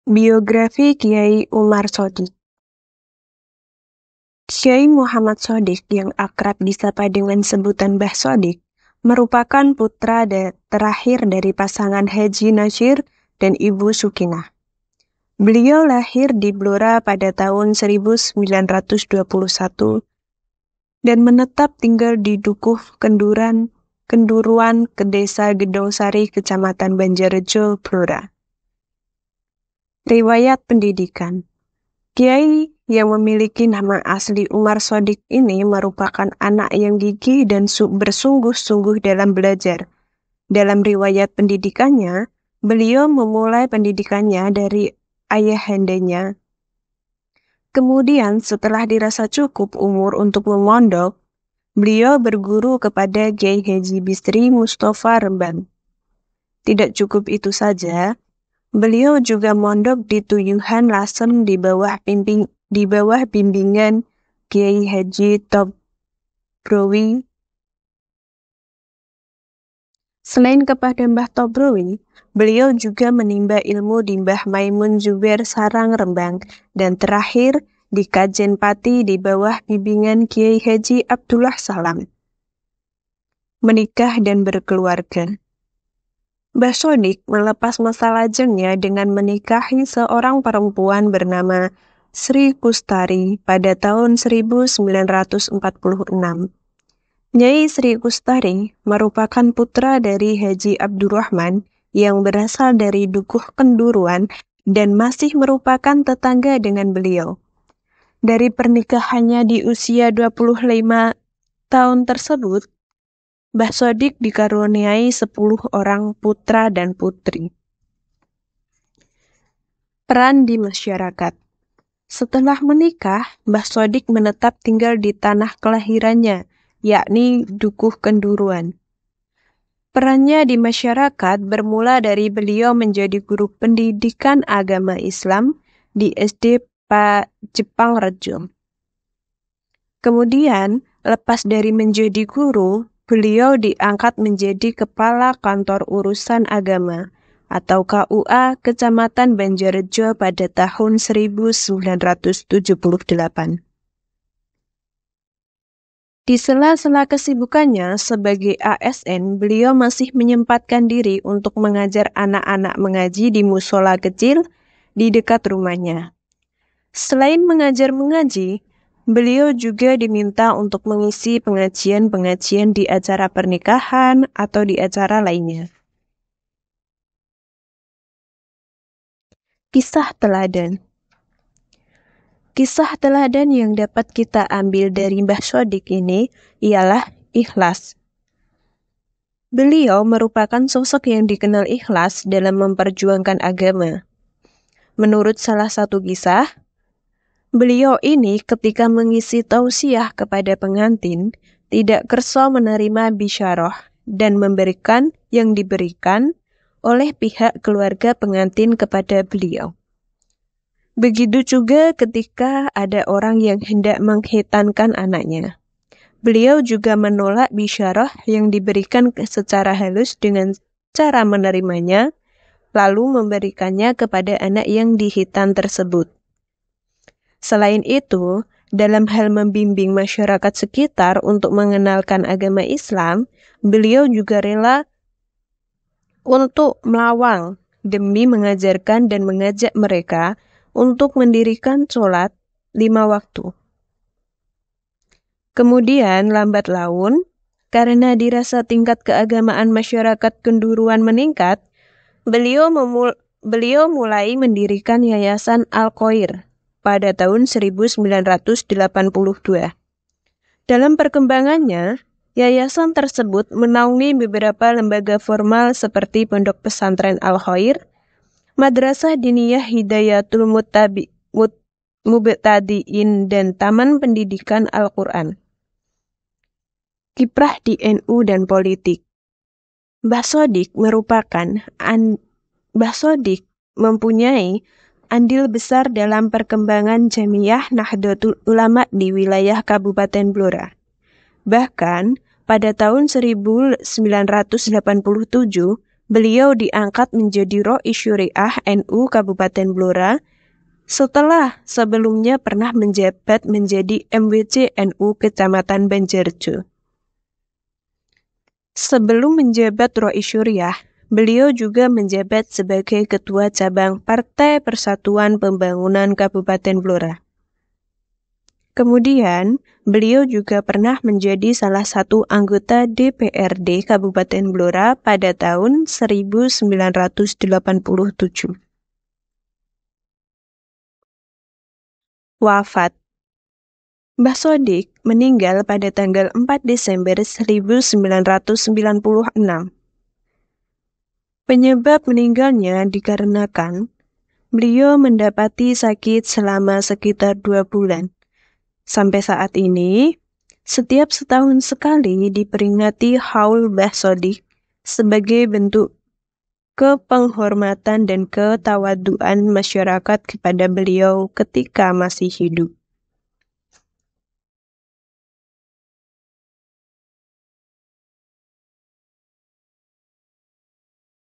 Biografi Kiai Umar Shodiq. Kiai Muhammad Shodiq yang akrab disapa dengan sebutan Mbah Shodiq merupakan putra terakhir dari pasangan Haji Nasyir dan Ibu Sukinah. Beliau lahir di Blora pada tahun 1921 dan menetap tinggal di Dukuh Kenduruan ke Desa Gedong-Sari, Kecamatan Banjarrejo, Blora. Riwayat pendidikan. Kiai yang memiliki nama asli Umar Shodiq ini merupakan anak yang gigih dan bersungguh-sungguh dalam belajar. Dalam riwayat pendidikannya, beliau memulai pendidikannya dari ayahandanya. Kemudian setelah dirasa cukup umur untuk memondok, beliau berguru kepada Kiai Haji Bisri Mustafa Rembang. Tidak cukup itu saja, beliau juga mondok di Tuyuhan Lasem di bawah bimbingan Kiai Haji Tobrowi. Selain kepada Mbah Tobrowi, beliau juga menimba ilmu di Mbah Maimun Zubair Sarang Rembang dan terakhir di Kajen Pati di bawah bimbingan Kiai Haji Abdullah Salam. Menikah dan berkeluarga. Mbah Shodiq melepas masa lajengnya dengan menikahi seorang perempuan bernama Sri Kustari pada tahun 1946. Nyai Sri Kustari merupakan putra dari Haji Abdurrahman yang berasal dari Dukuh Kenduruan dan masih merupakan tetangga dengan beliau. Dari pernikahannya di usia 25 tahun tersebut, Mbah Shodiq dikaruniai 10 orang putra dan putri. Peran di masyarakat. Setelah menikah, Mbah Shodiq menetap tinggal di tanah kelahirannya, yakni Dukuh Kenduruan. Perannya di masyarakat bermula dari beliau menjadi guru pendidikan agama Islam di SD Jepang Rejo. Kemudian, lepas dari menjadi guru, beliau diangkat menjadi Kepala Kantor Urusan Agama atau KUA Kecamatan Banjarrejo pada tahun 1978. Di sela-sela kesibukannya sebagai ASN, beliau masih menyempatkan diri untuk mengajar anak-anak mengaji di musola kecil di dekat rumahnya. Selain mengajar mengaji, beliau juga diminta untuk mengisi pengajian-pengajian di acara pernikahan atau di acara lainnya. Kisah teladan. Kisah teladan yang dapat kita ambil dari Mbah Shodiq ini ialah ikhlas. Beliau merupakan sosok yang dikenal ikhlas dalam memperjuangkan agama. Menurut salah satu kisah, beliau ini ketika mengisi tausiah kepada pengantin, tidak kersa menerima bisyarah dan memberikan yang diberikan oleh pihak keluarga pengantin kepada beliau. Begitu juga ketika ada orang yang hendak mengkhitankan anaknya. Beliau juga menolak bisyarah yang diberikan secara halus dengan cara menerimanya, lalu memberikannya kepada anak yang dihitan tersebut. Selain itu, dalam hal membimbing masyarakat sekitar untuk mengenalkan agama Islam, beliau juga rela untuk melawang demi mengajarkan dan mengajak mereka untuk mendirikan sholat 5 waktu. Kemudian lambat laun, karena dirasa tingkat keagamaan masyarakat Kenduruan meningkat, beliau mulai mendirikan Yayasan Al-Khair pada tahun 1982. Dalam perkembangannya, yayasan tersebut menaungi beberapa lembaga formal seperti Pondok Pesantren Al-Khair, Madrasah Diniyah Hidayatul Mubtadiin dan Taman Pendidikan Al-Quran. Kiprah di NU dan politik. Mbah Shodiq mempunyai andil besar dalam perkembangan Jamiyah Nahdlatul Ulama di wilayah Kabupaten Blora. Bahkan, pada tahun 1987, Beliau diangkat menjadi Roi Syuriah NU Kabupaten Blora setelah sebelumnya pernah menjabat menjadi MWC NU Kecamatan Banjarjo. Sebelum menjabat Roi Syuriah, beliau juga menjabat sebagai Ketua Cabang Partai Persatuan Pembangunan Kabupaten Blora. Kemudian, beliau juga pernah menjadi salah satu anggota DPRD Kabupaten Blora pada tahun 1987. Wafat. Mbah Sodik meninggal pada tanggal 4 Desember 1996. Penyebab meninggalnya dikarenakan beliau mendapati sakit selama sekitar 2 bulan. Sampai saat ini, setiap setahun sekali diperingati Haul Mbah Sodik sebagai bentuk kepenghormatan dan ketawaduan masyarakat kepada beliau ketika masih hidup.